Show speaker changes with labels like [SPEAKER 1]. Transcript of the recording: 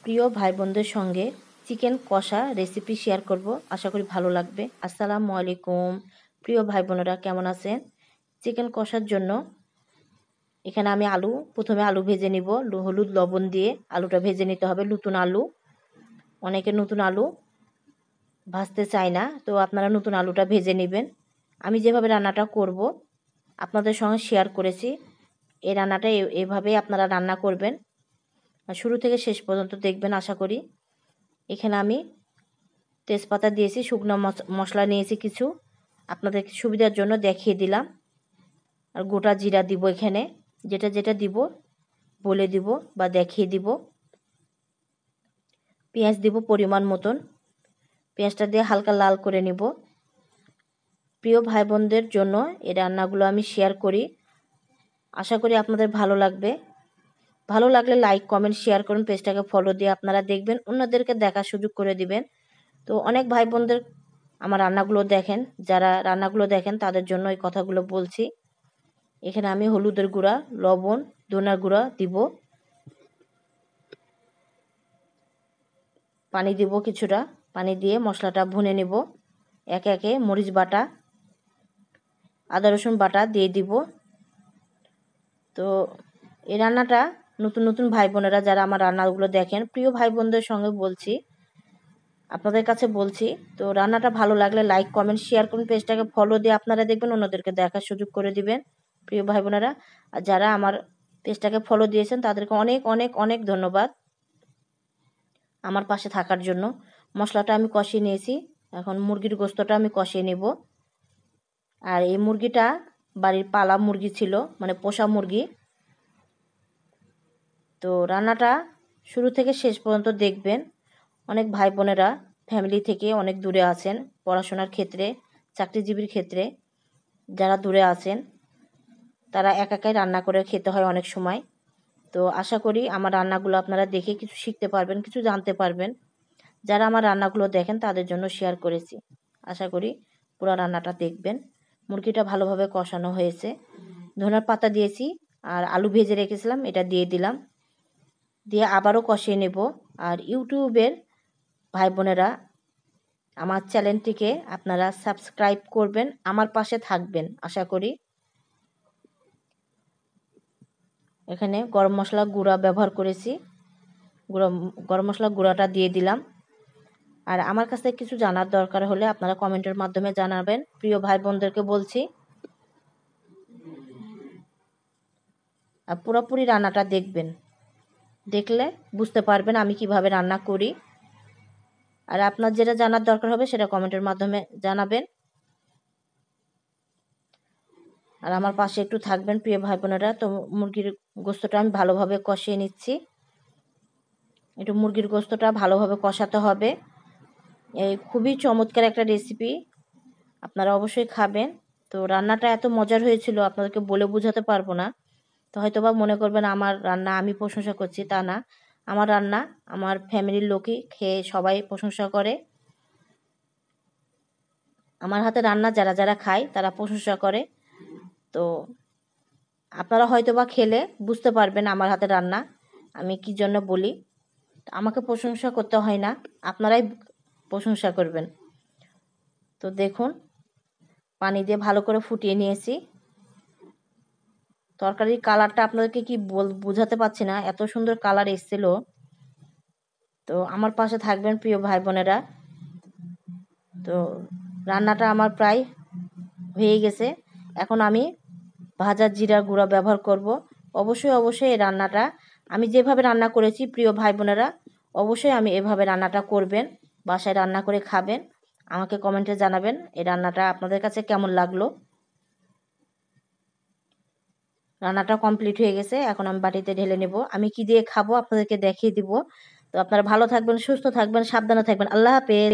[SPEAKER 1] প্রিয় ভাই বোনদের সঙ্গে চিকেন কষা রেসিপি শেয়ার করব। আশা করি ভালো লাগবে। আসসালামু আলাইকুম। প্রিয় ভাই বোনেরা কেমন আছেন? চিকেন কষার জন্য এখানে আমি প্রথমে আলু ভেজে নিব। হলুদ লবণ দিয়ে আলুটা ভেজে নিতে হবে। নতুন আলু, অনেকে নতুন আলু ভাজতে চায় না, তো আপনারা নতুন আলুটা ভেজে নেবেন। আমি যেভাবে রান্নাটা করব আপনাদের সঙ্গে শেয়ার করেছি। এই রান্নাটা এভাবেই আপনারা রান্না করবেন, শুরু থেকে শেষ পর্যন্ত দেখবেন আশা করি। এখানে আমি তেজপাতা দিয়েছি, শুকনো মশলা নিয়েছি কিছু, আপনাদের সুবিধার জন্য দেখিয়ে দিলাম। আর গোটা জিরা দিব, এখানে যেটা যেটা দিব বলে দিব বা দেখিয়ে দিব। পেঁয়াজ দিব পরিমাণ মতন, পেঁয়াজটা দিয়ে হালকা লাল করে নিব। প্রিয় ভাই বোনদের জন্য এই রান্নাগুলো আমি শেয়ার করি, আশা করি আপনাদের ভালো লাগবে। ভালো লাগলে লাইক কমেন্ট শেয়ার করুন, পেজটাকে ফলো দিয়ে আপনারা দেখবেন, অন্যদেরকে দেখার সুযোগ করে দিবেন। তো অনেক ভাই বোনদের আমার রান্নাগুলো দেখেন, যারা রান্নাগুলো দেখেন তাদের জন্য এই কথাগুলো বলছি। এখানে আমি হলুদের গুঁড়া, লবণ, ধনিয়ার গুঁড়া দিব, পানি দিব কিছুটা, পানি দিয়ে মশলাটা ভুনে নেব। একে একে মরিচ বাটা, আদা রসুন বাটা দিয়ে দিব। তো এই রান্নাটা নতুন নতুন ভাই বোনেরা যারা আমার রান্নাগুলো দেখেন, প্রিয় ভাই বোনদের সঙ্গে বলছি, আপনাদের কাছে বলছি, তো রান্নাটা ভালো লাগলে লাইক কমেন্ট শেয়ার করুন, পেজটাকে ফলো দিয়ে আপনারা দেখবেন, অন্যদেরকে দেখার সুযোগ করে দিবেন প্রিয় ভাই বোনেরা। আর যারা আমার পেজটাকে ফলো দিয়েছেন তাদেরকে অনেক অনেক অনেক ধন্যবাদ আমার পাশে থাকার জন্য। মশলাটা আমি কষিয়ে নিয়েছি, এখন মুরগির গোশতটা আমি কষিয়ে নেব। আর এই মুরগিটা বাড়ির পালা মুরগি ছিল, মানে পোষা মুরগি। তো রান্নাটা শুরু থেকে শেষ পর্যন্ত দেখবেন। অনেক ভাই বোনেরা ফ্যামিলি থেকে অনেক দূরে আছেন, পড়াশোনার ক্ষেত্রে, চাকরিজীবীর ক্ষেত্রে যারা দূরে আছেন, তারা একাই রান্না করে খেতে হয় অনেক সময়। তো আশা করি আমার রান্নাগুলো আপনারা দেখে কিছু শিখতে পারবেন, কিছু জানতে পারবেন। যারা আমার রান্নাগুলো দেখেন তাদের জন্য শেয়ার করেছি, আশা করি পুরো রান্নাটা দেখবেন। মুরগিটা ভালোভাবে কষানো হয়েছে, ধনিয়ার পাতা দিয়েছি, আর আলু ভেজে রেখেছিলাম এটা দিয়ে দিলাম, দিয়ে আবারও কষিয়ে নেব। আর ইউটিউবের ভাই বোনেরা আমার চ্যানেলটিকে আপনারা সাবস্ক্রাইব করবেন, আমার পাশে থাকবেন আশা করি। এখানে গরম মশলা গুঁড়া ব্যবহার করেছি, গরম মশলা গুঁড়াটা দিয়ে দিলাম। আর আমার কাছে কিছু জানার দরকার হলে আপনারা কমেন্টের মাধ্যমে জানাবেন, প্রিয় ভাই বোনদেরকে বলছি। আর পুরোপুরি রান্নাটা দেখবেন, দেখলে বুঝতে পারবেন আমি কিভাবে রান্না করি। আর আপনার যেটা জানার দরকার হবে সেটা কমেন্টের মাধ্যমে জানাবেন। আর আমার পাশে একটু থাকবেন প্রিয় ভাই বোনেরা। তো মুরগির গোশতটা আমি ভালোভাবে কষিয়ে নিচ্ছি, একটু মুরগির গোশতটা ভালোভাবে কষাতে হবে। এই খুবই চমৎকার একটা রেসিপি, আপনারা অবশ্যই খাবেন। তো রান্নাটা এত মজার হয়েছিল আপনাদেরকে বলে বোঝাতে পারবো না। তো হয়তো বা মনে করবেন আমার রান্না আমি প্রশংসা করছি, তা না। আমার রান্না আমার ফ্যামিলির লোকই খেয়ে সবাই প্রশংসা করে। আমার হাতে রান্না যারা যারা খায় তারা প্রশংসা করে। তো আপনারা হয়তো বা খেলে বুঝতে পারবেন আমার হাতে রান্না আমি কি জন্য বলি। আমাকে প্রশংসা করতে হয় না, আপনারাই প্রশংসা করবেন। তো দেখুন পানি দিয়ে ভালো করে ফুটিয়ে নিয়েছি। তরকারির কালারটা আপনাদেরকে কি বোঝাতে পারছি না, এত সুন্দর কালার এসেছিল। তো আমার পাশে থাকবেন প্রিয় ভাই বোনেরা। তো রান্নাটা আমার প্রায় হয়ে গেছে, এখন আমি ভাজা জিরা গুঁড়া ব্যবহার করব। অবশ্যই অবশ্যই এই রান্নাটা আমি যেভাবে রান্না করেছি প্রিয় ভাই বোনেরা অবশ্যই আমি এভাবে রান্নাটা করবেন, বাসায় রান্না করে খাবেন। আমাকে কমেন্টে জানাবেন এই রান্নাটা আপনাদের কাছে কেমন লাগলো। রান্নাটা কমপ্লিট হয়ে গেছে, এখন আমি বাটিতে ঢেলে নেব। আমি কি দিয়ে খাবো আপনাদেরকে দেখিয়ে দিব। তো আপনারা ভালো থাকবেন, সুস্থ থাকবেন, সাবধানে থাকবেন। আল্লাহ হাফেজ।